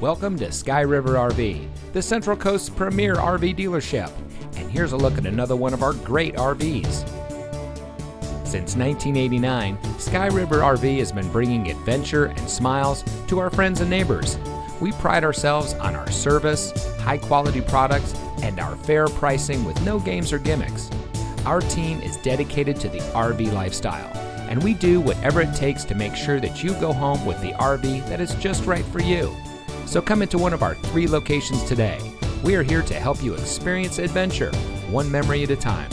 Welcome to Sky River RV, the Central Coast's premier RV dealership. And here's a look at another one of our great RVs. Since 1989, Sky River RV has been bringing adventure and smiles to our friends and neighbors. We pride ourselves on our service, high-quality products, and our fair pricing with no games or gimmicks. Our team is dedicated to the RV lifestyle, and we do whatever it takes to make sure that you go home with the RV that is just right for you. So come into one of our 3 locations today. We are here to help you experience adventure, one memory at a time.